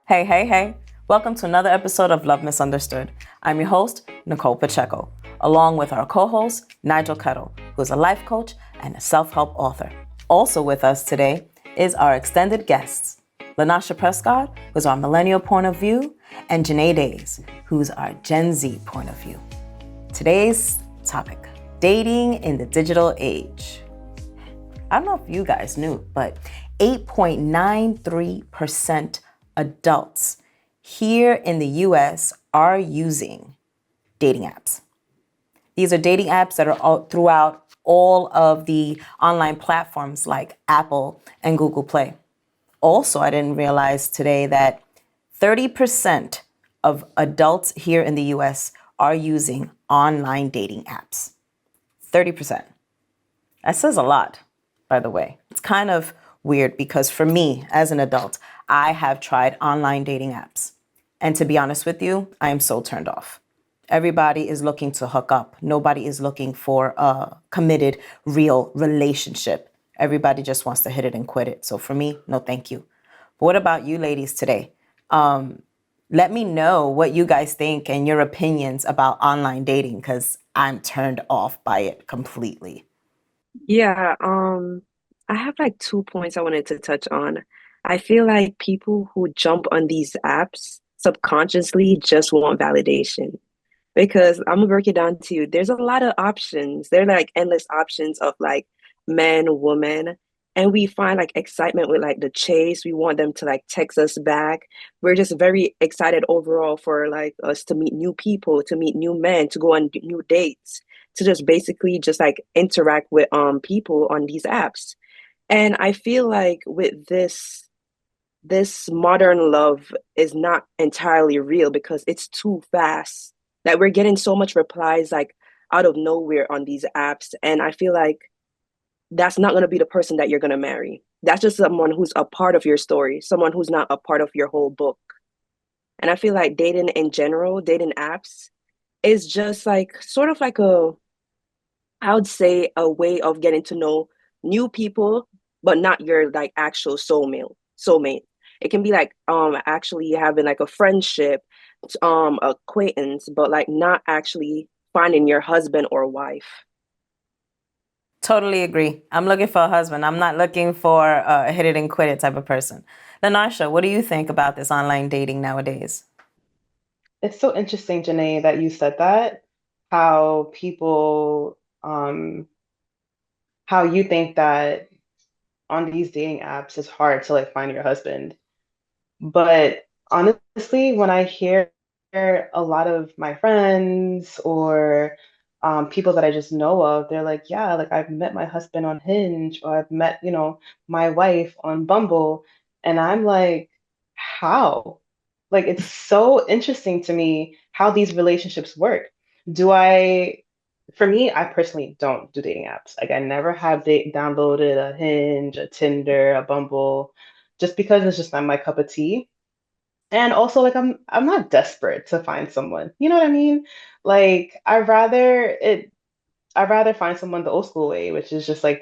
Hey, hey, hey. Welcome to another episode of Love Misunderstood. I'm your host, Nicole Pacheco, along with our co-host, Nigel Kettle, who's a life coach and a self-help author. Also with us today is our extended guests, Lanasha Prescott, who's our millennial point of view, and Janae Days, who's our Gen Z point of view. Today's topic, dating in the digital age. I don't know if you guys knew, but 8.93% adults here in the US are using dating apps. These are dating apps that are all throughout all of the online platforms like Apple and Google Play. Also, I didn't realize today that 30% of adults here in the US are using online dating apps. 30%. That says a lot, by the way. It's kind of weird because for me, as an adult, I have tried online dating apps. And to be honest with you, I am so turned off. Everybody is looking to hook up. Nobody is looking for a committed, real relationship. Everybody just wants to hit it and quit it. So for me, no thank you. But what about you ladies today? Let me know what you guys think and your opinions about online dating because I'm turned off by it completely. Yeah, I have like 2 points I wanted to touch on. I feel like people who jump on these apps subconsciously just want validation because I'm gonna break it down to you. There's a lot of options. There are like endless options of like men, women, and we find like excitement with like the chase. We want them to like text us back. We're just very excited overall for like us to meet new people, to meet new men, to go on new dates, to just basically just like interact with people on these apps. And I feel like with this modern love is not entirely real because it's too fast. That we're getting so much replies like out of nowhere on these apps. And I feel like that's not going to be the person that you're going to marry. That's just someone who's a part of your story, someone who's not a part of your whole book. And I feel like dating in general, dating apps, is just like sort of like I would say a way of getting to know new people, but not your like actual soulmate. Soulmate. It can be like actually having like a friendship, acquaintance, but like not actually finding your husband or wife. Totally agree. I'm looking for a husband. I'm not looking for a hit it and quit it type of person. Lanasha, what do you think about this online dating nowadays? It's so interesting, Janae, that you said that. How people, how you think that on these dating apps it's hard to like find your husband. But honestly, when I hear a lot of my friends or people that I just know of, they're like, yeah, like I've met my husband on Hinge or I've met, my wife on Bumble. And I'm like, how? Like, it's so interesting to me how these relationships work. Do I, for me, I personally don't do dating apps. Like, I never have downloaded a Hinge, a Tinder, a Bumble, just because it's just not my cup of tea. And also, like, I'm not desperate to find someone. You know what I mean? Like, I'd rather find someone the old school way, which is just like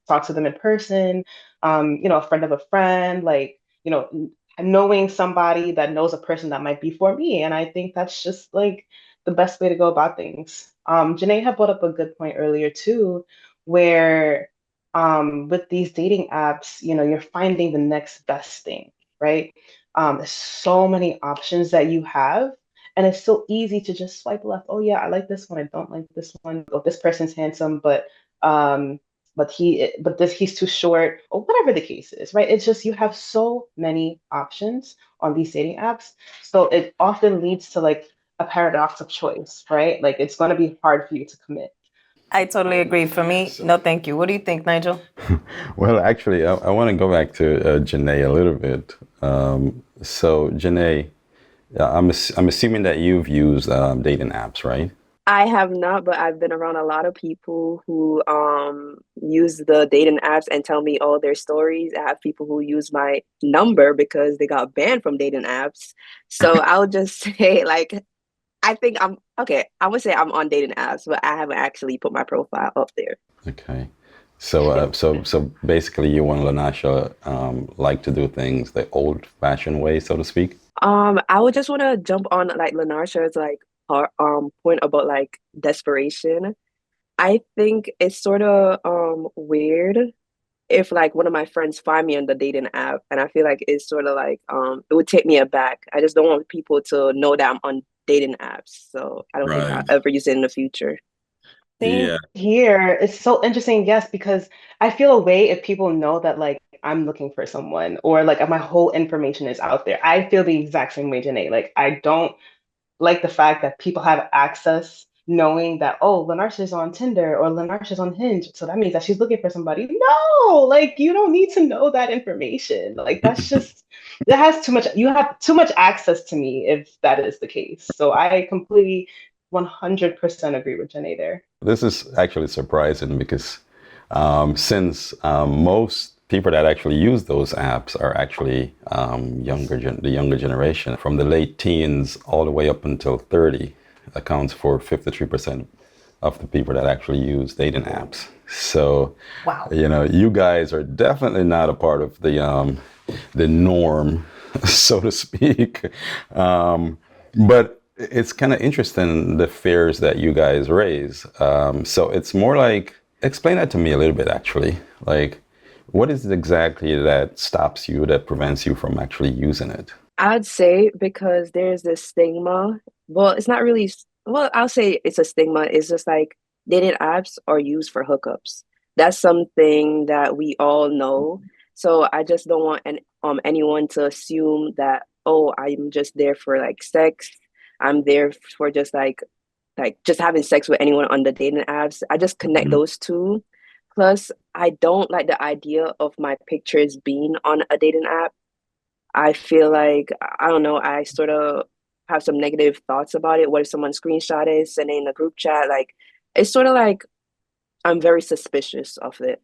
talk to them in person, a friend of a friend, like, knowing somebody that knows a person that might be for me. And I think that's just like the best way to go about things. Janae had brought up a good point earlier too, where with these dating apps, you're finding the next best thing, right? There's so many options that you have, and it's so easy to just swipe left. Oh yeah, I like this one. I don't like this one. Oh, this person's handsome, um, he's too short, or whatever the case is, right? It's just you have so many options on these dating apps, so it often leads to like a paradox of choice, right? Like it's going to be hard for you to commit. I totally agree. For me, no thank you. What do you think, Nigel? Well, actually, I want to go back to Janae a little bit. So, Janae, I'm assuming that you've used dating apps, right? I have not, but I've been around a lot of people who use the dating apps and tell me all their stories. I have people who use my number because they got banned from dating apps. So I'll just say like I think I'm okay. I would say I'm on dating apps, but I haven't actually put my profile up there. Okay. So basically, you and Lanasha like to do things the old-fashioned way, so to speak. I would just want to jump on like Lenarsha's like point about like desperation. I think it's sort of weird if like one of my friends find me on the dating app, and I feel like it's sort of like it would take me aback. I just don't want people to know that I'm on dating apps, so I don't think I'll Right. ever use it in the future. Same Yeah. here. It's so interesting, yes, because I feel a way if people know that like I'm looking for someone or like my whole information is out there. I feel the exact same way, Janae. Like I don't like the fact that people have access knowing that, oh, Lanarsha's on Tinder or Lanarsha's on Hinge. So that means that she's looking for somebody. No, like you don't need to know that information. Like that's just, that has too much, you have too much access to me if that is the case. So I completely 100% agree with Janae there. This is actually surprising because since most people that actually use those apps are actually the younger generation, from the late teens all the way up until 30, accounts for 53% of the people that actually use dating apps. So, Wow. you guys are definitely not a part of the norm, so to speak. But it's kind of interesting the fears that you guys raise. So it's more like, explain that to me a little bit, actually. Like, what is it exactly that stops you, that prevents you from actually using it? I'd say because there's this stigma. Well, it's not really, well, I'll say it's a stigma. It's just like dating apps are used for hookups. That's something that we all know. So I just don't want anyone to assume that, oh, I'm just there for like sex. I'm there for just like just having sex with anyone on the dating apps. I just connect Mhm. those two. Plus, I don't like the idea of my pictures being on a dating app. I feel like, I don't know, I sort of have some negative thoughts about it. What if someone screenshot it, send it in a group chat? Like, it's sort of like I'm very suspicious of it.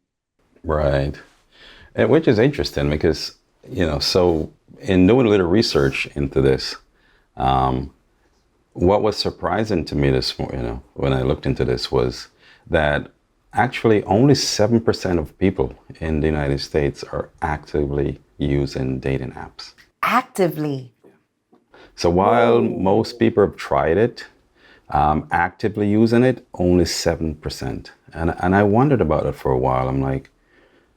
Right. And which is interesting because, so in doing a little research into this, um, what was surprising to me when I looked into this was that actually only 7% of people in the United States are actively using dating apps. Actively. So while most people have tried it, actively using it, only 7%. And I wondered about it for a while. I'm like,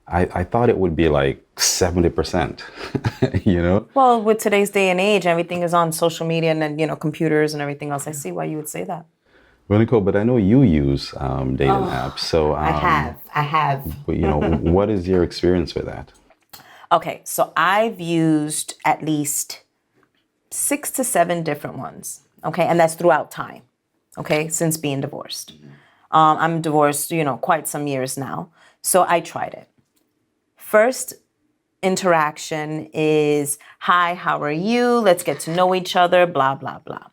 I thought it would be like 70%, Well, with today's day and age, everything is on social media and then, computers and everything else. I see why you would say that. Well, Nicole, but I know you use dating apps. So, I have. what is your experience with that? Okay, so I've used at least 6 to 7 different ones. Okay, and that's throughout time. Okay, since being divorced. I'm divorced, quite some years now. So I tried it. First interaction is, hi, how are you? Let's get to know each other, blah, blah, blah.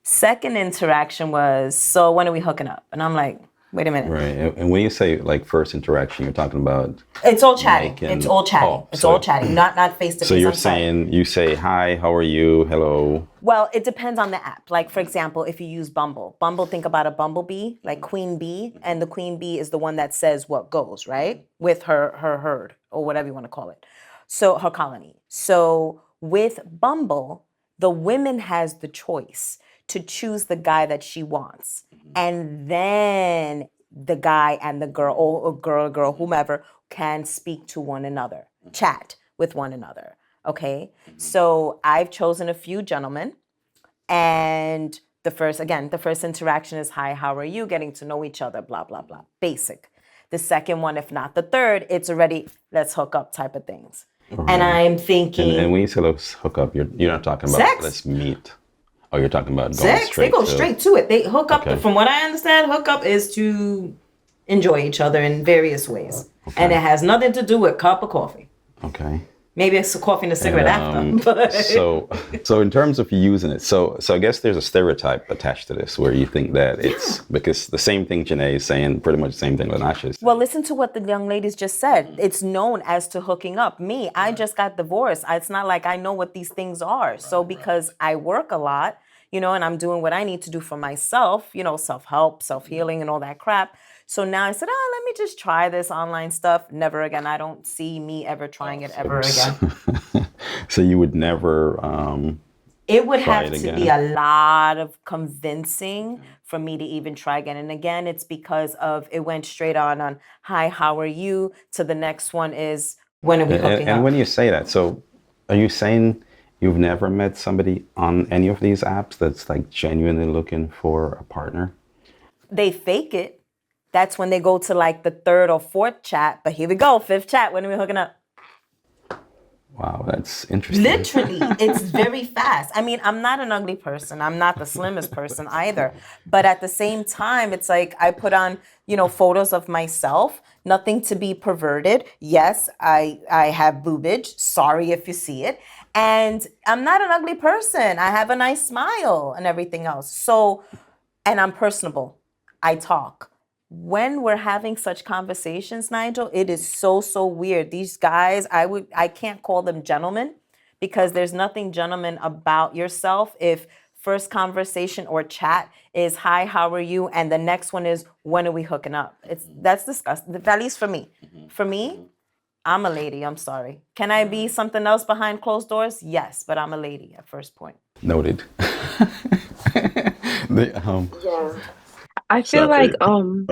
Second interaction was, so when are we hooking up? And I'm like, wait a minute. Right. And when you say like first interaction, you're talking about It's all chatting. making- It's all chatting. Oh, It's so- all chatting, not face to face. So you're I'm sorry. saying, you say, hi, how are you? Hello. Well, it depends on the app. Like, for example, if you use Bumble, think about a bumblebee, like queen bee, and the queen bee is the one that says what goes, right? With her herd, or whatever you want to call it. So her colony. So with Bumble, the woman has the choice to choose the guy that she wants. And then the guy and the girl, or girl, whomever, can speak to one another, chat with one another. Okay, so I've chosen a few gentlemen, and the first interaction is, hi, how are you? Getting to know each other, blah, blah, blah. Basic. The second one, if not the third, it's already let's hook up type of things. And I'm thinking, And when you say let's hook up, you're not talking about Sex. let's meet. Oh, you're talking about going sex, straight they go to... straight to it. They hook up, Okay. from what I understand, hook up is to enjoy each other in various ways. And it has nothing to do with cup of coffee. Okay. Maybe it's a coffee and a cigarette after. But So in terms of using it, so I guess there's a stereotype attached to this where you think that it's because the same thing Janae is saying, pretty much the same thing Lanasha is saying. well, listen to what the young ladies just said. It's known as to hooking up. Me, I just got divorced. It's not like I know what these things are. So because I work a lot, and I'm doing what I need to do for myself, self-help, self-healing and all that crap. So now I said, let me just try this online stuff. Never again. I don't see me ever trying it ever again. So you would never It would try have it to be again? a lot of convincing for me to even try again. And again, it's because of it went straight on hi, how are you? To the next one is when are we hooking And up? when you say that, so are you saying you've never met somebody on any of these apps that's like genuinely looking for a partner? They fake it. That's when they go to like the third or fourth chat. But here we go, fifth chat. When are we hooking up? Wow, that's interesting. Literally, it's very fast. I mean, I'm not an ugly person. I'm not the slimmest person either. But at the same time, it's like I put on, photos of myself, nothing to be perverted. Yes, I have boobage. Sorry if you see it. And I'm not an ugly person. I have a nice smile and everything else. So, and I'm personable. I talk. When we're having such conversations, Nigel, it is so weird. These guys, I can't call them gentlemen because there's nothing gentleman about yourself if first conversation or chat is hi, how are you? And the next one is when are we hooking up? That's disgusting. At least for me. For me, I'm a lady. I'm sorry. Can I be something else behind closed doors? Yes, but I'm a lady at first point. Noted. Yeah. I feel like Sorry.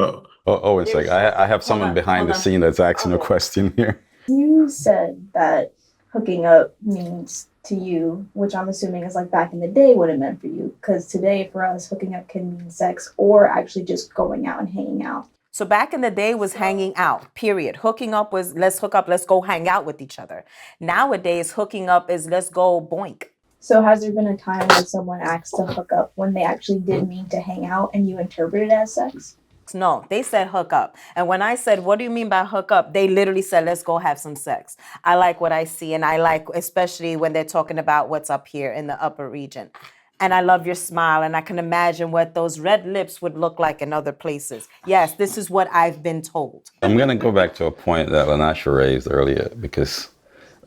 Oh, it's like I have someone behind the scene that's asking a question here. You said that hooking up means to you, which I'm assuming is like back in the day what it meant for you. Because today for us, hooking up can mean sex or actually just going out and hanging out. So back in the day was hanging out, period. Hooking up was let's hook up, let's go hang out with each other. Nowadays, hooking up is let's go boink. So has there been a time where someone asked to hook up when they actually did mean to hang out and you interpreted it as sex? No, they said hook up. And when I said, what do you mean by hook up? They literally said, let's go have some sex. I like what I see. And I like, especially when they're talking about what's up here in the upper region. And I love your smile. And I can imagine what those red lips would look like in other places. Yes, this is what I've been told. I'm going to go back to a point that Lanasha raised earlier because,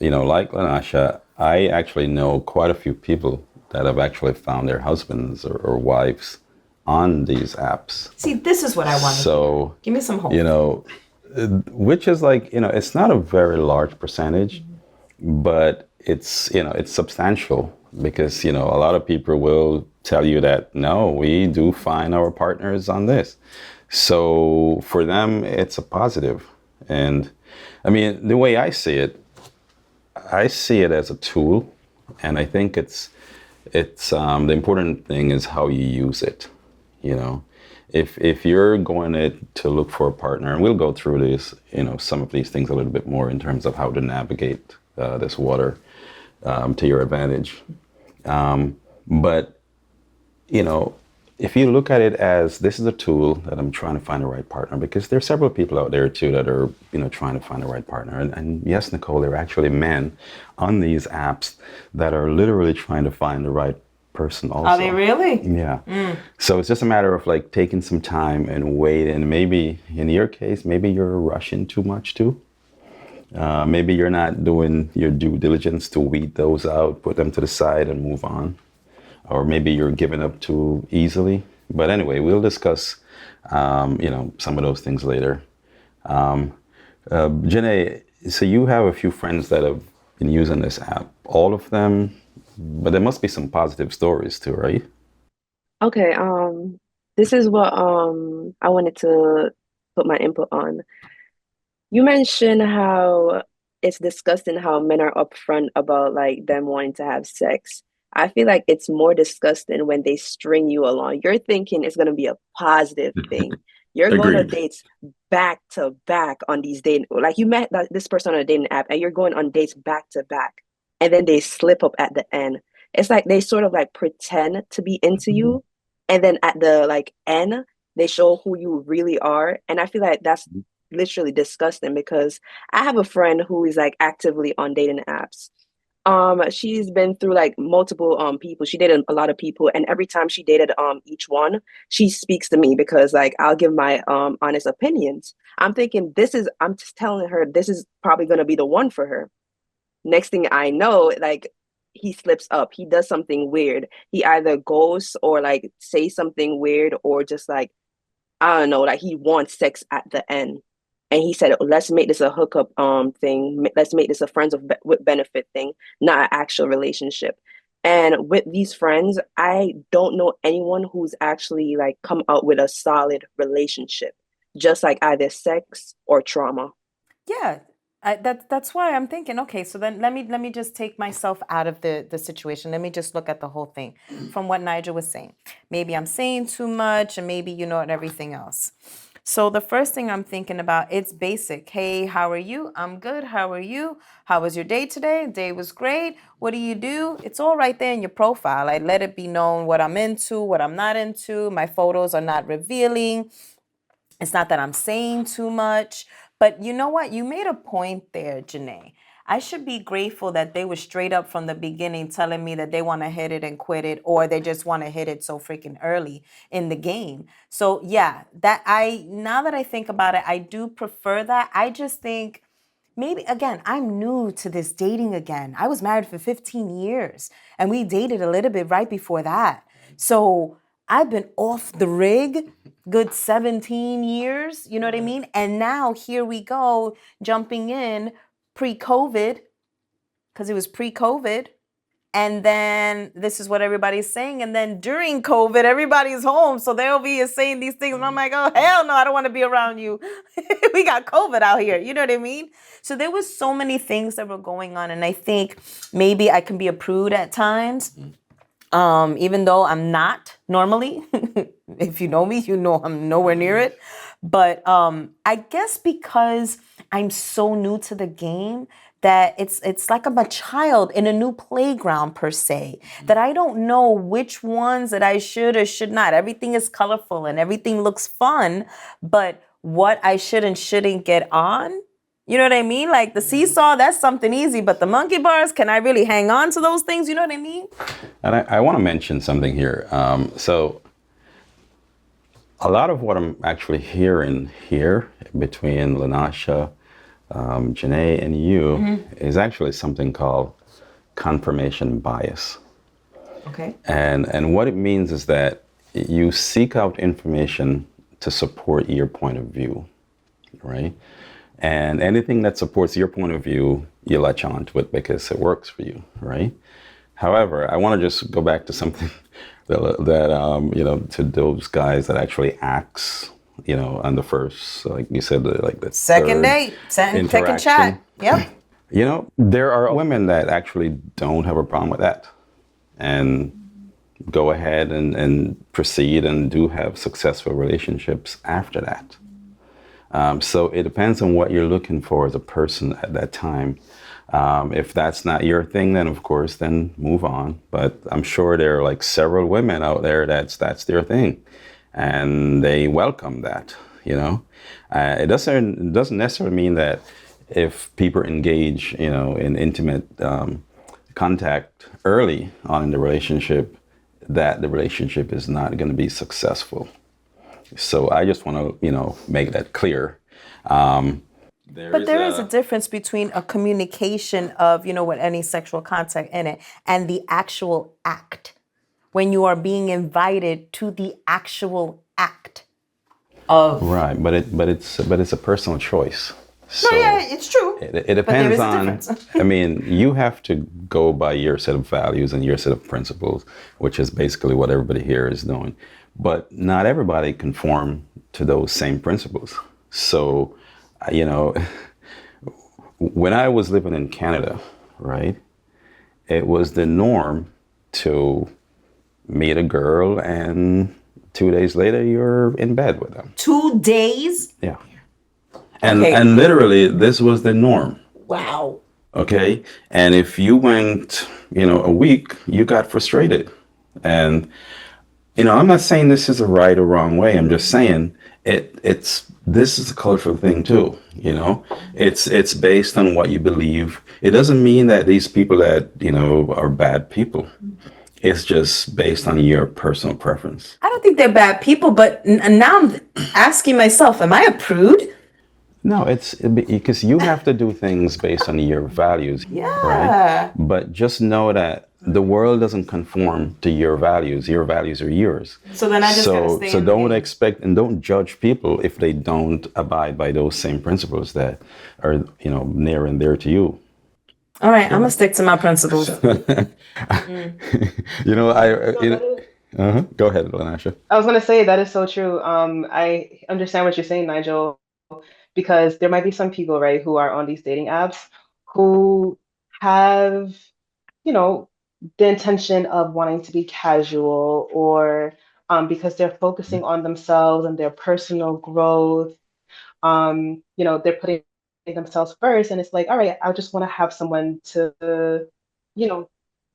like Lanasha, I actually know quite a few people that have actually found their husbands or wives on these apps. See, this is what I want. So, give me some hope. Which is like, it's not a very large percentage, but it's substantial because, a lot of people will tell you that, no, we do find our partners on this. So for them, it's a positive. And I mean, the way I see it as a tool. And I think the important thing is how you use it. If you're going to look for a partner, and we'll go through this, some of these things a little bit more in terms of how to navigate this water to your advantage. But if you look at it as this is a tool that I'm trying to find the right partner, because there are several people out there too that are trying to find the right partner. And yes, Nicole, there are actually men on these apps that are literally trying to find the right person also. Are they really? Yeah. So it's just a matter of like taking some time and wait. And maybe in your case, maybe you're rushing too much too. Maybe you're not doing your due diligence to weed those out, put them to the side and move on. Or maybe you're giving up too easily. But anyway, we'll discuss, some of those things later. Janae, so you have a few friends that have been using this app. All of them, but there must be some positive stories too, right? Okay, this is what I wanted to put my input on. You mentioned how it's disgusting how men are upfront about like them wanting to have sex. I feel like it's more disgusting when they string you along. You're thinking it's gonna be a positive thing. You're going on Agreed. dates back to back on these dating, like you met this person on a dating app and you're going on dates back to back, and then they slip up at the end. It's like they sort of like pretend to be into you, and then at the like end, they show who you really are. And I feel like that's literally disgusting because I have a friend who is like actively on dating apps. She's been through like multiple people. She dated a lot of people, and every time she dated each one, she speaks to me because like I'll give my honest opinions. I'm thinking I'm just telling her this is probably gonna be the one for her. Next thing I know, like he slips up, he does something weird. He either goes or like say something weird or just like I don't know, like he wants sex at the end. And he said, let's make this a hookup thing. Let's make this a friends with benefit thing, not an actual relationship. And with these friends, I don't know anyone who's actually like come out with a solid relationship, just like either sex or trauma. Yeah, that's why I'm thinking, okay, so then let me just take myself out of the situation. Let me just look at the whole thing from what Nigel was saying. Maybe I'm saying too much and maybe and everything else. So the first thing I'm thinking about, it's basic. Hey, how are you? I'm good. How are you? How was your day today? Day was great. What do you do? It's all right there in your profile. I let it be known what I'm into, what I'm not into. My photos are not revealing. It's not that I'm saying too much, but you know what? You made a point there, Janae. I should be grateful that they were straight up from the beginning telling me that they want to hit it and quit it, or they just want to hit it so freaking early in the game. So yeah, now that I think about it, I do prefer that. I just think maybe again, I'm new to this dating again. I was married for 15 years and we dated a little bit right before that. So I've been off the rig good 17 years, you know what I mean? And now here we go, jumping in pre-COVID, because it was pre-COVID. And then this is what everybody's saying. And then during COVID, everybody's home. So they'll be saying these things. And I'm like, oh, hell no, I don't want to be around you. We got COVID out here. You know what I mean? So there was so many things that were going on. And I think maybe I can be a prude at times. Even though I'm not normally. If you know me, you know I'm nowhere near it. But I guess because I'm so new to the game, that it's like I'm a child in a new playground per se, that I don't know which ones that I should or should not. Everything is colorful and everything looks fun, but what I should and shouldn't get on, you know what I mean? Like the seesaw, that's something easy, but the monkey bars, can I really hang on to those things? You know what I mean? And I want to mention something here. So a lot of what I'm actually hearing here between Lanasha, Janae, and you is actually something called confirmation bias. Okay. And what it means is that you seek out information to support your point of view, right? And anything that supports your point of view, you latch on to it because it works for you, right? However, I want to just go back to something that to those guys that actually acts, on the first, like you said, like the second date, second chat. Yep. There are women that actually don't have a problem with that and go ahead and proceed and do have successful relationships after that. So it depends on what you're looking for as a person at that time. If that's not your thing, then of course, then move on. But I'm sure there are like several women out there that's their thing, and they welcome that. It doesn't necessarily mean that if people engage, in intimate contact early on in the relationship, that the relationship is not going to be successful. So I just want to, make that clear. But there is a difference between a communication of, with any sexual contact in it and the actual act. When you are being invited to the actual act of right, but it's a personal choice. So no, yeah, it's true. It depends on. I mean, you have to go by your set of values and your set of principles, which is basically what everybody here is doing. But not everybody conform to those same principles. So, when I was living in Canada, right, it was the norm to meet a girl and 2 days later you're in bed with them. 2 days? Yeah. And literally this was the norm. Wow. Okay. And if you went, a week, you got frustrated. And I'm not saying this is a right or wrong way. I'm just saying this is a colorful thing too. It's based on what you believe. It doesn't mean that these people that, are bad people. It's just based on your personal preference. I don't think they're bad people, but now I'm asking myself, am I a prude? No, it's because you have to do things based on your values. Yeah. Right? But just know that the world doesn't conform to your values. Your values are yours. So then I just gotta stay So in don't the game. expect and don't judge people if they don't abide by those same principles that are, near and dear to you. All right, I'm gonna stick to my principles. You know, No, that is, go ahead, Lanasha. I was gonna say that is so true. I understand what you're saying, Nigel, because there might be some people, right, who are on these dating apps who have, you know, the intention of wanting to be casual or because they're focusing on themselves and their personal growth. They're putting themselves first, and it's like, all right, I just want to have someone to, you know,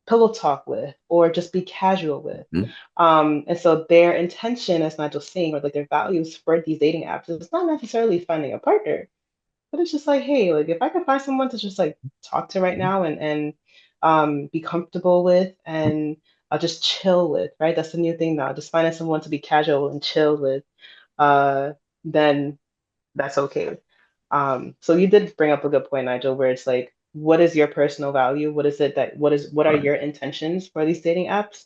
pillow talk with or just be casual with. Mhm. And so their intention, as Nigel saying, or like their values for these dating apps, is not necessarily finding a partner, but it's just like, hey, like if I could find someone to just like talk to right now and be comfortable with and just chill with, right? That's the new thing now. Just finding someone to be casual and chill with, then that's okay. So you did bring up a good point, Nigel, where it's like, what is your personal value? What are Right. your intentions for these dating apps?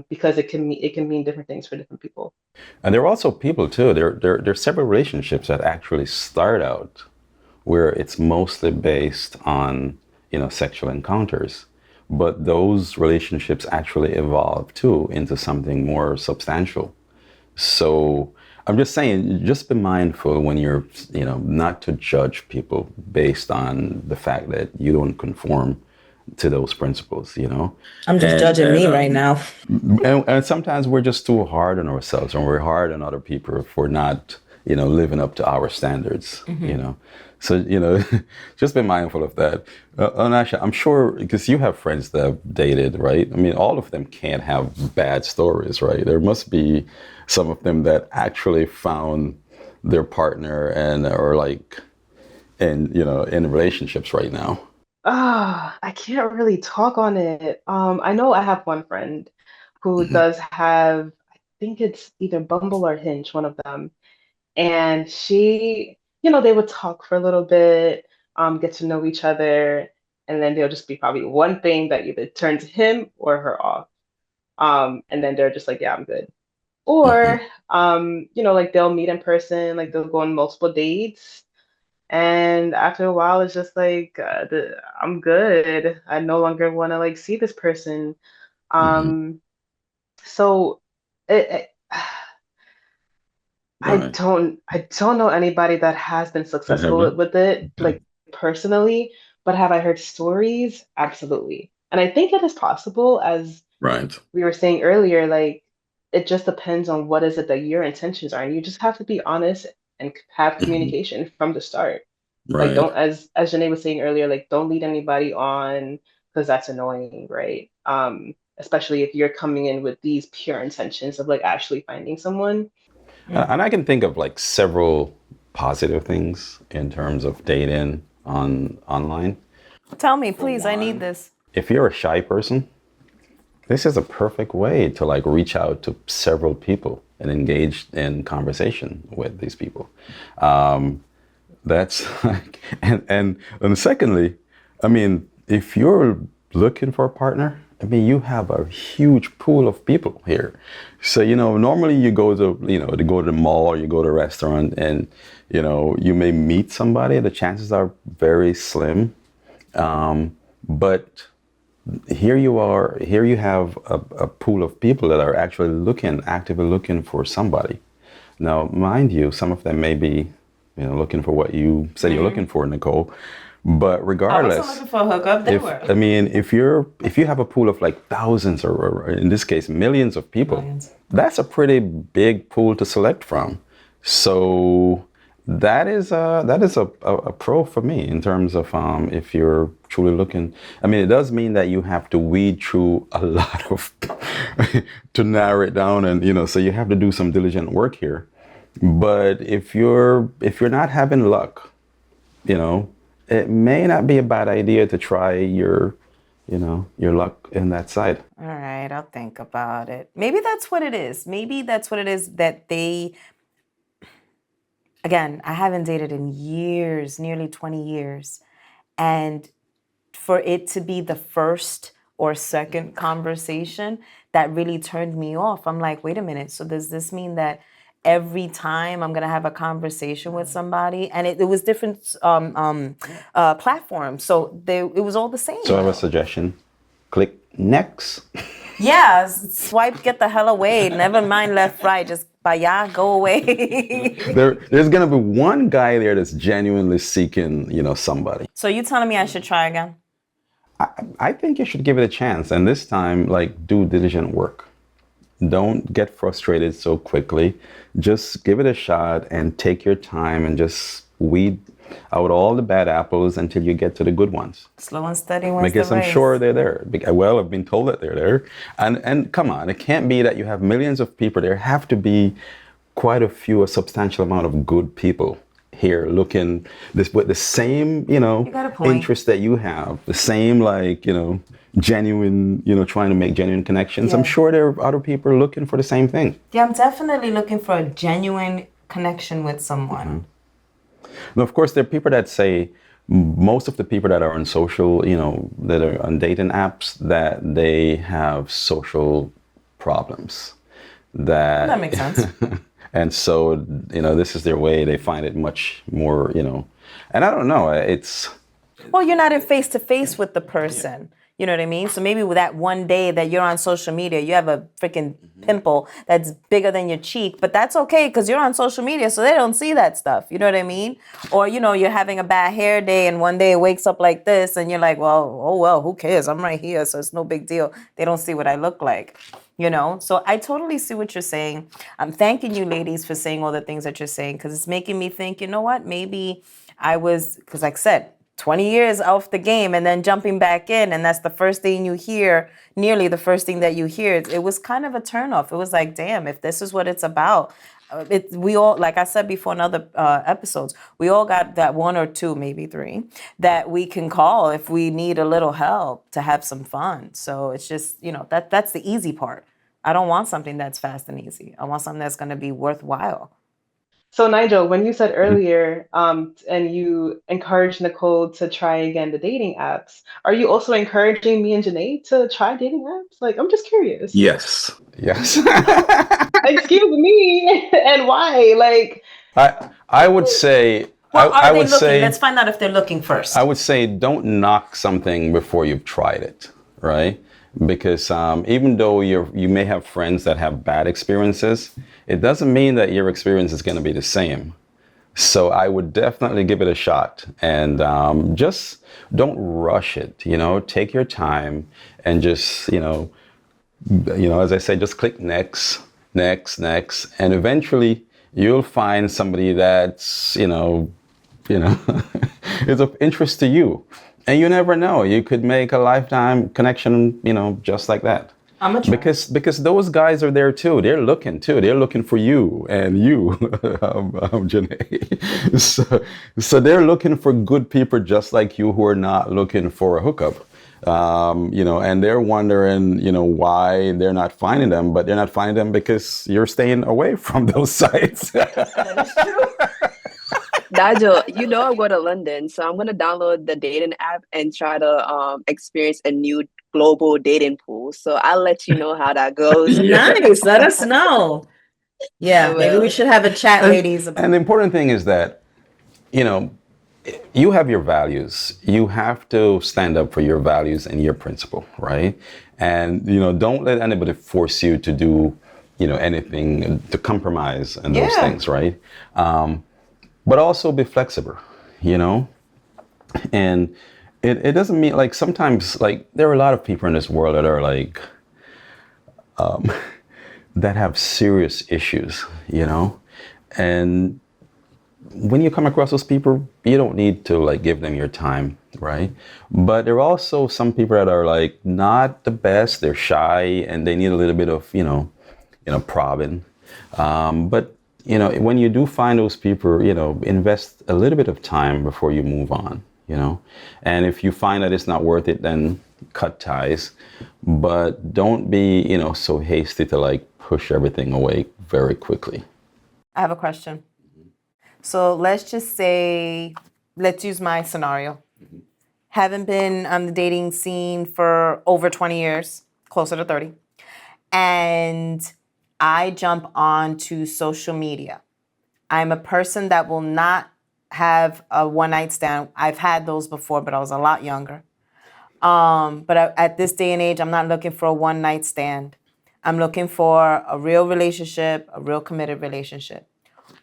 Because it can mean different things for different people. And there are also people too. There are several relationships that actually start out where it's mostly based on, sexual encounters, but those relationships actually evolve too into something more substantial. So I'm just saying, just be mindful when you're, not to judge people based on the fact that you don't conform to those principles. I'm just judging me right now. And sometimes we're just too hard on ourselves, and we're hard on other people for not, living up to our standards. So, just be mindful of that. And actually, I'm sure, because you have friends that have dated, right? I mean, all of them can't have bad stories, right? There must be some of them that actually found their partner and or like, and in relationships right now. I can't really talk on it. I know I have one friend who Mhm. does have, I think it's either Bumble or Hinge, one of them. And they would talk for a little bit, get to know each other, and then there'll just be probably one thing that either turns him or her off. And then they're just like, yeah, I'm good. Or, Mhm. like they'll meet in person, like they'll go on multiple dates. And after a while, it's just like, I'm good. I no longer want to like see this person. Mhm. So it, I Right. don't I don't know anybody that has been That successful happen. with it, Okay. like personally, but have I heard stories? Absolutely. And I think it is possible, as Right. we were saying earlier, like it just depends on what is it that your intentions are. And you just have to be honest and have Mhm. communication from the start. Like Right. don't, as Janae was saying earlier, like don't lead anybody on because that's annoying, right? Especially if you're coming in with these pure intentions of like actually finding someone. And I can think of like several positive things in terms of dating online. Tell me, For please. I need one, this. if you're a shy person, this is a perfect way to like reach out to several people and engage in conversation with these people. That's like, and secondly, I mean, if you're looking for a partner, I mean, you have a huge pool of people here. So, normally you go to go to the mall or you go to a restaurant and, you may meet somebody. The chances are very slim. But here you have a pool of people that are actually actively looking for somebody. Now, mind you, some of them may be, looking for what you said you're looking for, Nicole. But I wasn't regardless, looking for a hookup. They if were. I mean, if you have a pool of like thousands or in this case millions of people, Millions. that's a pretty big pool to select from. So that is a pro for me in terms of if you're truly looking. I mean, it does mean that you have to weed through a lot of to narrow it down, and so you have to do some diligent work here. But if you're not having luck, you know, it may not be a bad idea to try your luck in that side. All right, I'll think about it. Maybe that's what it is. Maybe that's what it is that again, I haven't dated in years, nearly 20 years. And for it to be the first or second conversation that really turned me off, I'm like, wait a minute. So does this mean that every time I'm gonna have a conversation with somebody, and it was different platforms, so it was all the same. So I have a suggestion. Click next. Yeah, swipe, get the hell away. Never mind left, right. Just baya, go away. There's gonna be one guy there that's genuinely seeking, somebody. So you telling me I should try again? I think you should give it a chance, and this time, do diligent work. Don't get frustrated so quickly. Just give it a shot and take your time and just weed out all the bad apples until you get to the good ones. Slow and steady wins Because the race. I'm sure they're there. Well, I've been told that they're there. And come on, it can't be that you have millions of people. There have to be quite a substantial amount of good people here looking with the same, got a point. interest that you have, the same genuine, trying to make genuine connections. Yeah. I'm sure there are other people looking for the same thing. Yeah, I'm definitely looking for a genuine connection with someone. Mm-hmm. Now, of course, there are people that say most of the people that are on social, that are on dating apps, that they have social problems. That makes sense. And so, this is their way. They find it much more, and I don't know, Well, you're not in face to face with the person. You know what I mean? So maybe with that one day that you're on social media, you have a freaking pimple that's bigger than your cheek, but that's okay because you're on social media, so they don't see that stuff. You know what I mean? Or, you're having a bad hair day and one day it wakes up like this and you're like, well, who cares? I'm right here, so it's no big deal. They don't see what I look like. So I totally see what you're saying. I'm thanking you ladies for saying all the things that you're saying because it's making me think, you know what, maybe I was, because like I said, 20 years off the game and then jumping back in, and that's the first thing you hear, nearly the first thing that you hear. It was kind of a turnoff. It was like, damn, if this is what it's about, we all, like I said before in other episodes, we all got that one or two, maybe three, that we can call if we need a little help to have some fun. So it's just, that's the easy part. I don't want something that's fast and easy. I want something that's going to be worthwhile. So Nigel, when you said earlier, and you encouraged Nicole to try again the dating apps, are you also encouraging me and Janae to try dating apps? I'm just curious. Yes. Excuse me, and why? I would say. Well, I are they would looking? say. Let's find out if they're looking first. I would say don't knock something before you've tried it, right? Because even though you may have friends that have bad experiences, it doesn't mean that your experience is going to be the same. So I would definitely give it a shot and just don't rush it. Take your time and just as I say, just click next, and eventually you'll find somebody that's is of interest to you. And you never know. You could make a lifetime connection, just like that. Because those guys are there too. They're looking too. They're looking for you and you, Janae. So they're looking for good people just like you who are not looking for a hookup. And they're wondering, why they're not finding them, but they're not finding them because you're staying away from those sites. That is true. Nigel, I'm going to London, so I'm going to download the dating app and try to experience a new global dating pool. So I'll let you know how that goes. Nice. Let us know. Yeah, maybe we should have a chat, ladies. And the important thing is that, you have your values. You have to stand up for your values and your principle, right? And, don't let anybody force you to do, anything to compromise and those things, right? But also be flexible, and it doesn't mean sometimes there are a lot of people in this world that are that have serious issues, and when you come across those people, you don't need to give them your time, right? But there are also some people that are not the best. They're shy and they need a little bit of probing, but when you do find those people, invest a little bit of time before you move on, and if you find that it's not worth it, then cut ties, but don't be, so hasty to push everything away very quickly. I have a question. So let's just say, let's use my scenario. Haven't been on the dating scene for over 20 years, closer to 30. And I jump on to social media. I'm a person that will not have a one night stand. I've had those before, but I was a lot younger. At this day and age, I'm not looking for a one night stand. I'm looking for a real relationship, a real committed relationship.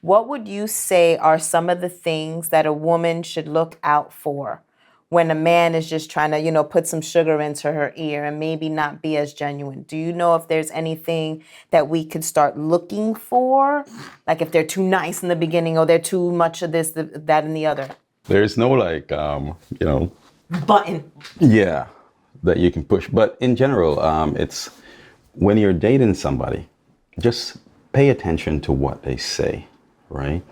What would you say are some of the things that a woman should look out for when a man is just trying to, put some sugar into her ear and maybe not be as genuine? Do you know if there's anything that we could start looking for? Like if they're too nice in the beginning or they're too much of this, that, and the other? There's no Button. yeah, that you can push. But in general, it's when you're dating somebody, just pay attention to what they say, right?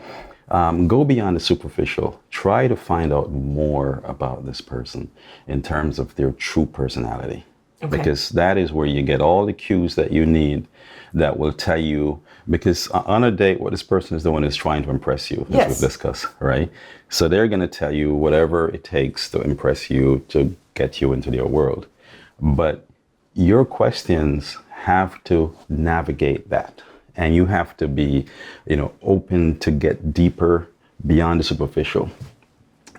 Go beyond the superficial. Try to find out more about this person in terms of their true personality. Okay. Because that is where you get all the cues that you need that will tell you, because on a date, what this person is doing is trying to impress you, as we've discussed, right? So they're going to tell you whatever it takes to impress you, to get you into their world. But your questions have to navigate that. And you have to be, open to get deeper beyond the superficial.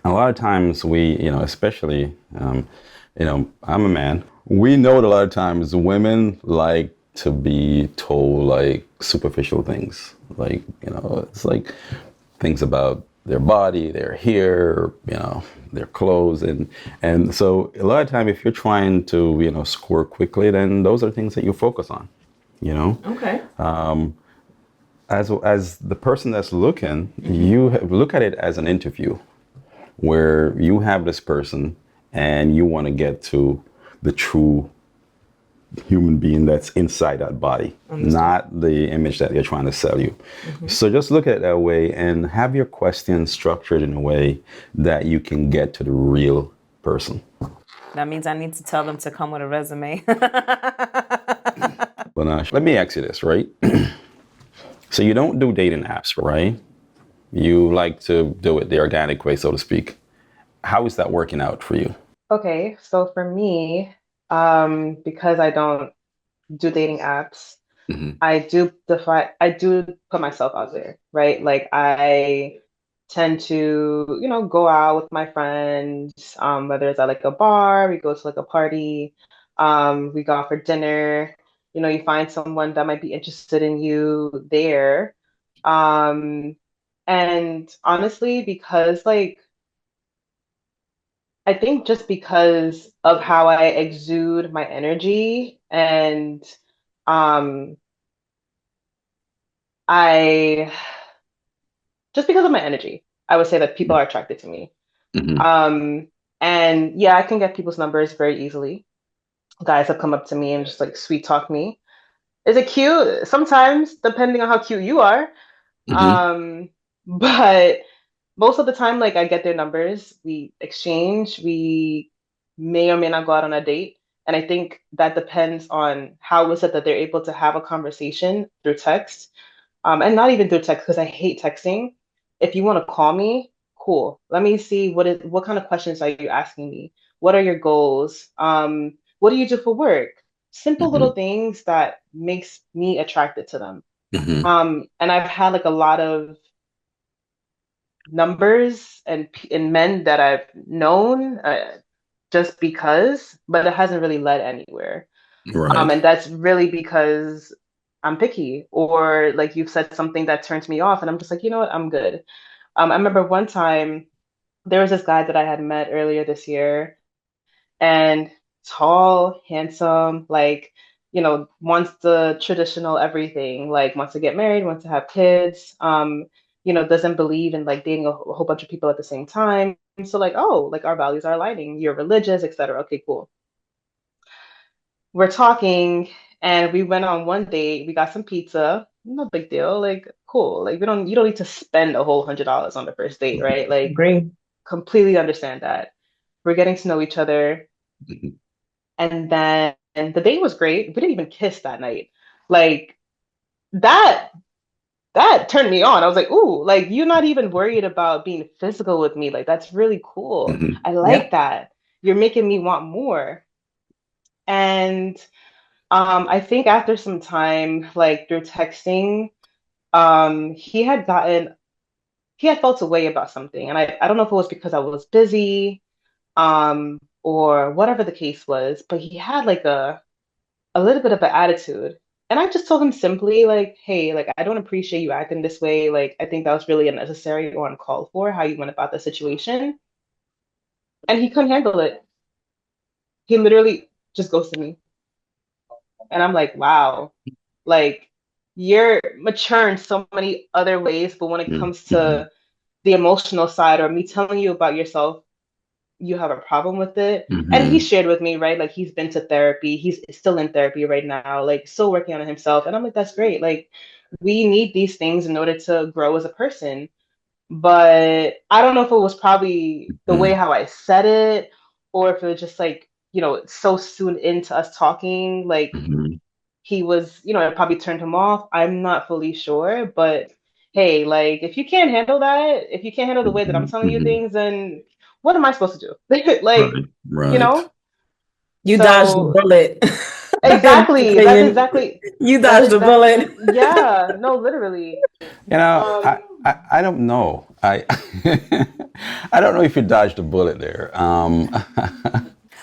A lot of times we, especially, I'm a man. We know that a lot of times women like to be told like superficial things. Like, it's like things about their body, their hair, their clothes. And so a lot of time if you're trying to, score quickly, then those are things that you focus on. Okay. As the person that's looking, you look at it as an interview where you have this person and you want to get to the true human being that's inside that body, not the image that they're trying to sell you. So just look at it that way and have your questions structured in a way that you can get to the real person. That means I need to tell them to come with a resume. Lanash, let me ask you this, right? So you don't do dating apps, right? You like to do it the organic way, so to speak. How is that working out for you? Okay, so for me, because I don't do dating apps, I do put myself out there, right? Like I tend to, go out with my friends, whether it's at like a bar, we go to like a party, we go out for dinner, you find someone that might be interested in you there. Um, and honestly, because like I think just because of how I exude my energy and um I just because of my energy, I would say that people are attracted to me. Um and yeah, I can get people's numbers very easily. Guys have come up to me and just like sweet talk me. Is it cute? Sometimes, depending on how cute you are. But most of the time, like I get their numbers, we exchange, we may or may not go out on a date. And I think that depends on how is it that they're able to have a conversation through text. And not even through text, because I hate texting. If you want to call me, cool. Let me see what kind of questions are you asking me? What are your goals? What do you do for work? Simple little things that makes me attracted to them. And I've had like a lot of numbers and men that I've known just because, but it hasn't really led anywhere. Right. And that's really because I'm picky, or like you've said something that turns me off, and I'm just like, you know what, I'm good. I remember one time there was this guy that I had met earlier this year, and tall, handsome, like, wants the traditional everything, like wants to get married, wants to have kids, doesn't believe in like dating a whole bunch of people at the same time. So like, oh, like our values are aligning, you're religious, etc. Okay, cool. We're talking and we went on one date, we got some pizza, no big deal, like cool. Like you don't need to spend a whole $100 on the first date, right? Like Agree. completely understand that. We're getting to know each other. And then the date was great. We didn't even kiss that night. Like that turned me on. I was like, ooh, like you're not even worried about being physical with me. Like that's really cool. I like that. You're making me want more. And I think after some time, like through texting, he had felt a way about something. And I don't know if it was because I was busy, or whatever the case was, but he had like a little bit of an attitude. And I just told him simply, like, hey, like, I don't appreciate you acting this way. Like, I think that was really unnecessary or uncalled for how you went about the situation. And he couldn't handle it. He literally just ghosted me. And I'm like, wow, like, you're mature in so many other ways, but when it comes Mm-hmm. to the emotional side or me telling you about yourself, you have a problem with it. And he Mm-hmm. shared with me, right? Like he's been to therapy. He's still in therapy right now, like still working on it himself. And I'm like, that's great. Like we need these things in order to grow as a person. But I don't know if it was probably the way how I said it or if it was just like, so soon into us talking, like Mm-hmm. he was, it probably turned him off. I'm not fully sure, but hey, like if you can't handle that, if you can't handle the way that I'm Mm-hmm. telling you Mm-hmm. things, then what am I supposed to do? Like, Right. you Right. know? You dodged the So bullet. In my exactly, opinion, you that's dodged the exactly, bullet. yeah, no, literally. You know, Um, I don't know. I don't know if you dodged a bullet there.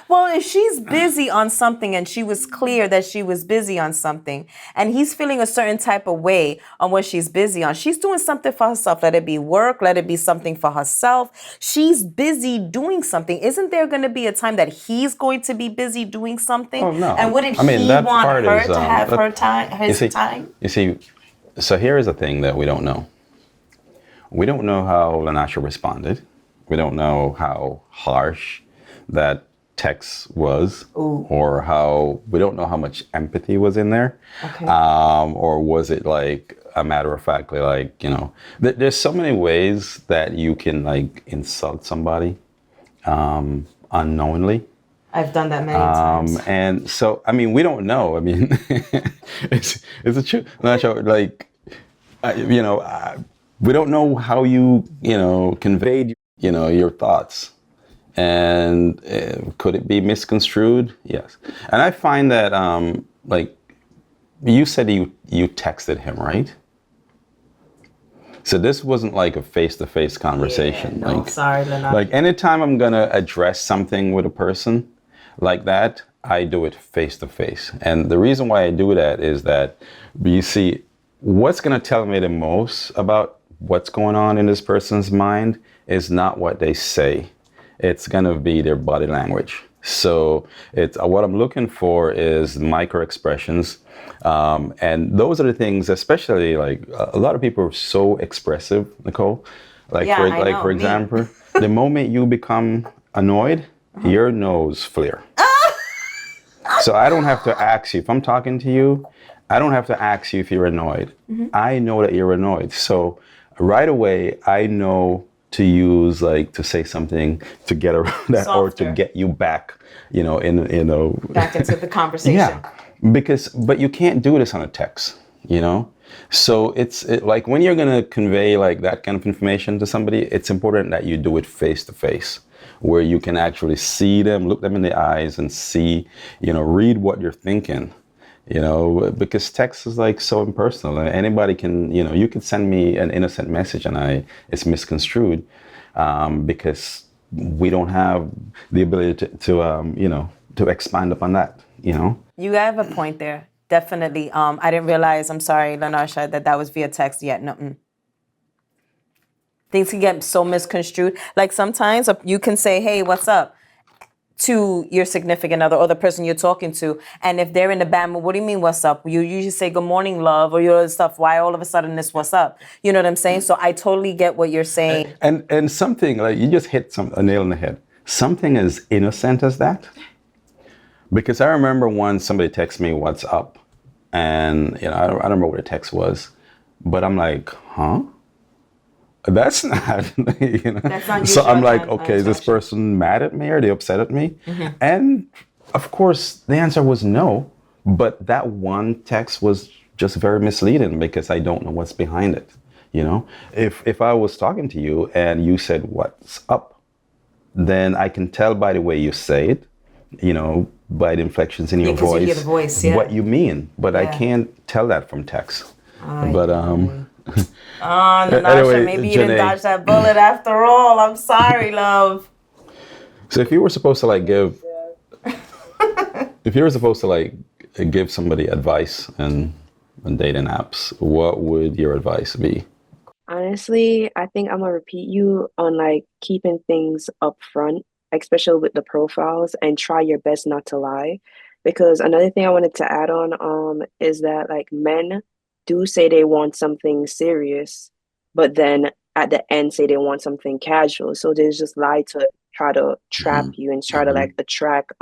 Well, if she's busy on something and she was clear that she was busy on something and he's feeling a certain type of way on what she's busy on, she's doing something for herself. Let it be work, let it be something for herself. She's busy doing something. Isn't there going to be a time that he's going to be busy doing something? Oh And no. wouldn't I mean he that want part her is to have that her time, you his see time? you see so here is a thing that we don't know. We don't know how Lanasha responded. We don't know how harsh that text was, Ooh, or how we don't know how much empathy was in there, okay. or was it like a matter of factly like there's so many ways that you can like insult somebody unknowingly. I've done that many times. And so, I mean, we don't know. I mean, it's a truth. Not sure, like, we don't know how you conveyed, your thoughts. And could it be misconstrued? Yes. And I find that, like, you said you texted him, right? So this wasn't like a face-to-face conversation. Yeah, no, sorry, Like Lena. anytime I'm gonna address something with a person like that, I do it face to face. And the reason why I do that is that you see, what's gonna tell me the most about what's going on in this person's mind is not what they say. It's gonna be their body language. So it's what I'm looking for is micro expressions, and those are the things. Especially like a lot of people are so expressive, Nicole. Like Yeah, for I like know, for me. example, the moment you become annoyed, your nose flare. So I don't have to ask you if I'm talking to you. I don't have to ask you if you're annoyed. I know that you're annoyed. So right away, I know to use like to say something to get around that or to Softer. get you back, in. Back into the Yeah, conversation. but you can't do this on a text. So like when you're gonna convey like that kind of information to somebody, it's important that you do it face to face, where you can actually see them, look them in the eyes, and see, read what you're thinking. Because text is like so impersonal. Anybody can, you could send me an innocent message and it's misconstrued, because we don't have the ability to expand upon that. You have a point there. Definitely. I didn't realize, I'm sorry, Lanarsha, that was via text yet. No. Things can get so misconstrued. Like sometimes you can say, hey, what's up? To your significant other or the person you're talking to. And if they're in the bad mood, what do you mean, what's up? You usually say, good morning, love, or your stuff. Why all of a sudden this, what's up? You know what I'm saying? So I totally get what you're saying. And something like you just hit a nail on the head. Something as innocent as that. Because I remember once somebody texted me, "What's up?" And I don't remember what the text was, but I'm like, "Huh? That's not." That's not So I'm usual like, "Okay, is this interaction. person mad at me? Or are they upset at me?" And of course, the answer was no. But that one text was just very misleading because I don't know what's behind it. If I was talking to you and you said, "What's up?" then I can tell by the way you say it, by the inflections in your 'cause you voice, hear the voice, yeah. what you mean, but I Yeah. can't tell that from text. Ay, But Nasha, anyway, maybe you didn't Janae, dodge that bullet after all. I'm sorry, love. so if you were supposed to like give, if you were supposed to like give somebody advice on dating apps, what would your advice be? Honestly, I think I'm gonna repeat you on like keeping things up front, especially with the profiles, and try your best not to lie. Because another thing I wanted to add on is that like men do say they want something serious, but then at the end say they want something casual. So they just lie to try to trap you and try to like attract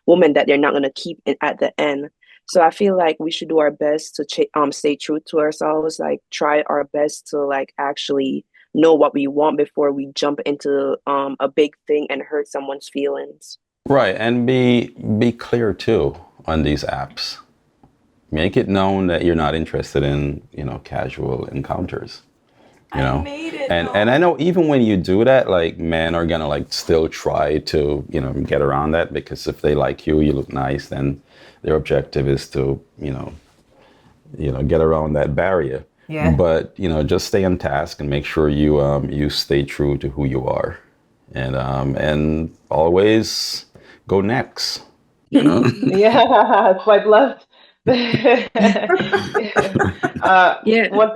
women that they're not gonna keep at the end. So I feel like we should do our best to stay true to ourselves, like try our best to like actually know what we want before we jump into a big thing and hurt someone's feelings. Right, and be clear too on these apps. Make it known that you're not interested in, casual encounters. I made it. And I know even when you do that, like men are gonna like still try to, get around that, because if they like you, you look nice, then their objective is to, get around that barrier. Yeah. But, just stay on task and make sure you stay true to who you are. And always go next. Yeah, swipe left. Yeah. What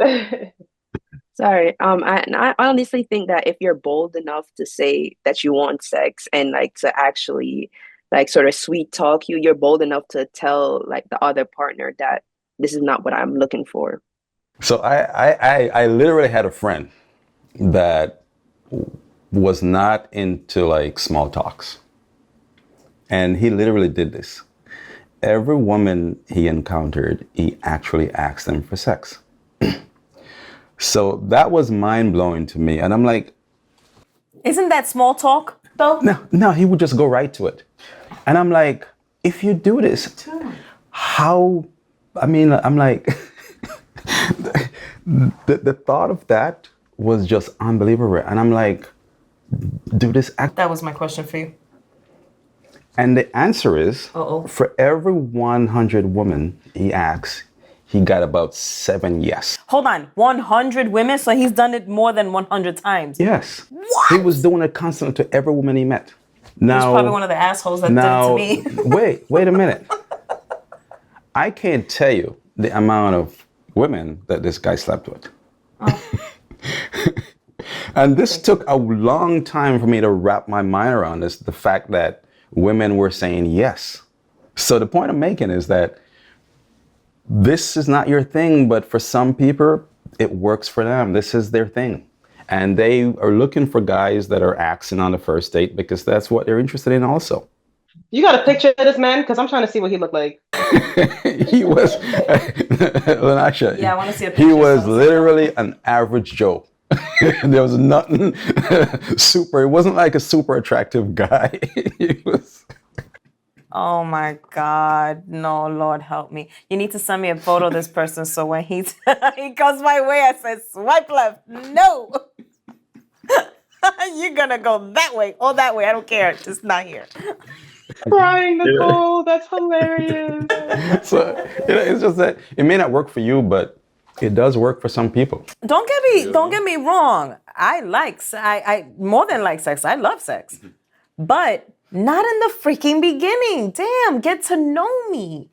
Sorry. I honestly think that if you're bold enough to say that you want sex and like to actually like sort of sweet talk you, you're bold enough to tell like the other partner that this is not what I'm looking for. So I literally had a friend that was not into like small talks. And he literally did this. Every woman he encountered, he actually asked them for sex. So that was mind blowing to me. And I'm like, Isn't that small talk though? no, he would just go right to it. And I'm like, if you do this, how, I'm like, the thought of that was just unbelievable. And I'm like, do this act. That was my question for you. And the answer is, Uh-oh. for every 100 women he asks, he got about 7 yes. Hold on, 100 women? So he's done it more than 100 times. Yes. What? He was doing it constantly to every woman he met. Now, He's probably one of the assholes that did it to me. wait a minute. I can't tell you the amount of women that this guy slept with. Oh. And this took a long time for me to wrap my mind around this, the fact that women were saying yes. So the point I'm making is that this is not your thing, but for some people, it works for them. This is their thing. And they are looking for guys that are axing on the first date because that's what they're interested in also. You got a picture of this man? Because I'm trying to see what he looked like. He was, Lanasha, Yeah, I want to see a picture. he was literally an average Joe. There was nothing super, it wasn't like a super attractive guy. He was... Oh my God. No, Lord help me. You need to send me a photo of this person so when he comes my way, I say, swipe left. No. You're going to go that way or that way. I don't care. Just not here. Crying, Nicole. That's hilarious. So, it's just that it may not work for you, but it does work for some people. Don't get me wrong. I more than like sex. I love sex. But not in the freaking beginning. Damn, get to know me.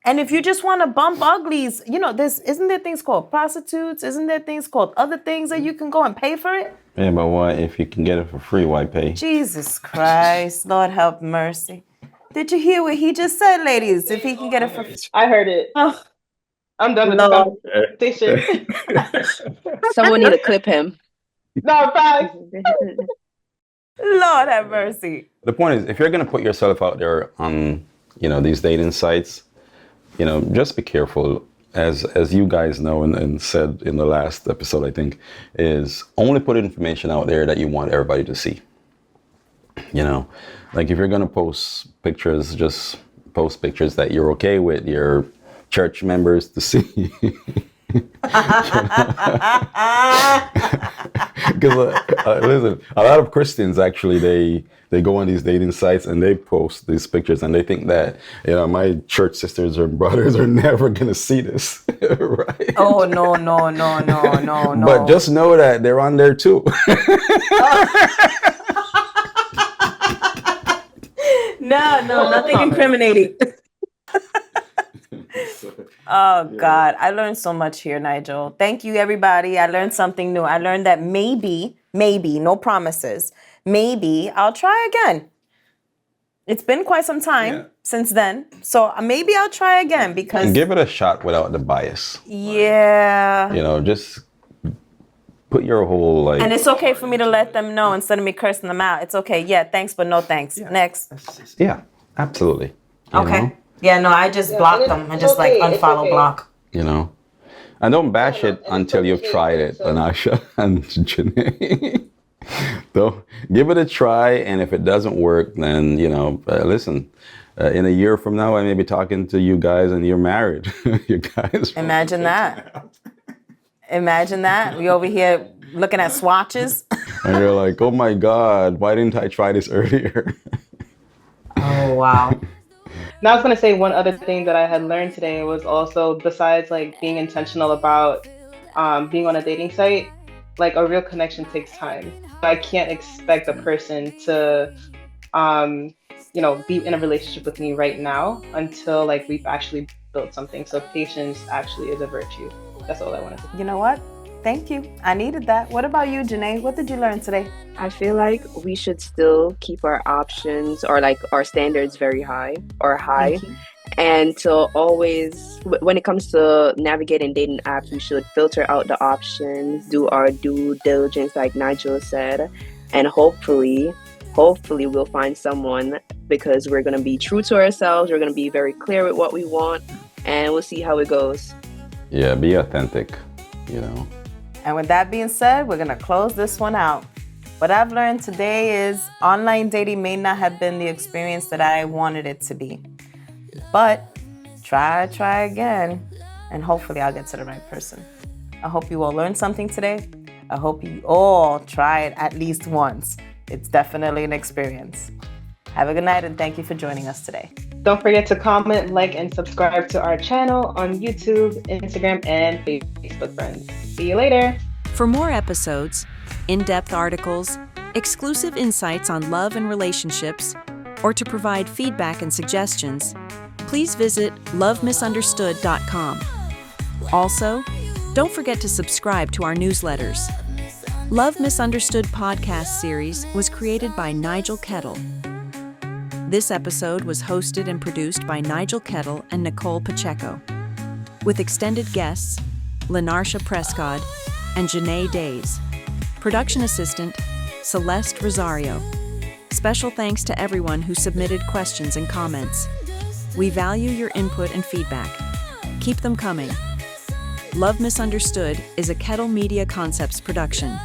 And if you just want to bump uglies, isn't there things called prostitutes? Isn't there things called other things that you can go and pay for it? Yeah, but why, if you can get it for free, why pay? Jesus Christ, Lord have mercy. Did you hear what he just said, ladies? If he can get it for free. I heard it. Oh, I'm done with this conversation. Someone need to clip him. No, facts. Lord have mercy. The point is, if you're going to put yourself out there on, these dating sites, just be careful. As you guys know and said in the last episode, I think, is only put information out there that you want everybody to see. Like if you're going to post pictures, just post pictures that you're okay with your church members to see. Because Listen, a lot of Christians actually they go on these dating sites and they post these pictures and they think that my church sisters or brothers are never gonna see this, right? Oh no. But just know that they're on there too. No, nothing incriminating. Oh God, I learned so much here, Nigel. Thank you, everybody. I learned something new. I learned that maybe, no promises, maybe I'll try again. It's been quite some time since then, so maybe I'll try again because And give it a shot without the bias. Yeah. Just put your whole And it's okay for me to let them know instead of me cursing them out. It's okay. Yeah, thanks, but no thanks. Next. Yeah, absolutely. You Okay. know? Yeah, no, I just block them. I just like unfollow, block. And don't bash it until you've tried it, Anasha and Janae. So give it a try, and if it doesn't work, then listen. In a year from now, I may be talking to you guys, and you're married. You guys. Imagine that. Imagine that. We over here looking at swatches. And you're like, oh my God, why didn't I try this earlier? Oh wow. Now I was gonna say one other thing that I had learned today was also, besides like being intentional about being on a dating site, like a real connection takes time. I can't expect a person to be in a relationship with me right now until like we've actually built something. So patience actually is a virtue. That's all I wanted to say. You know what? Thank you. I needed that. What about you, Janae? What did you learn today? I feel like we should still keep our options or like our standards very high or high. And to always, when it comes to navigating dating apps, we should filter out the options, do our due diligence, like Nigel said, and hopefully we'll find someone because we're going to be true to ourselves. We're going to be very clear with what we want, and we'll see how it goes. Yeah, be authentic, And with that being said, we're going to close this one out. What I've learned today is online dating may not have been the experience that I wanted it to be. But try again, and hopefully I'll get to the right person. I hope you all learned something today. I hope you all try it at least once. It's definitely an experience. Have a good night, and thank you for joining us today. Don't forget to comment, like, and subscribe to our channel on YouTube, Instagram, and Facebook, friends. See you later. For more episodes, in-depth articles, exclusive insights on love and relationships, or to provide feedback and suggestions, please visit lovemisunderstood.com. Also, don't forget to subscribe to our newsletters. Love Misunderstood podcast series was created by Nigel Kettle. This episode was hosted and produced by Nigel Kettle and Nicole Pacheco, with extended guests Lenarsha Prescott and Janae Days. Production assistant Celeste Rosario. Special thanks to everyone who submitted questions and comments. We value your input and feedback. Keep them coming. Love Misunderstood is a Kettle Media Concepts production.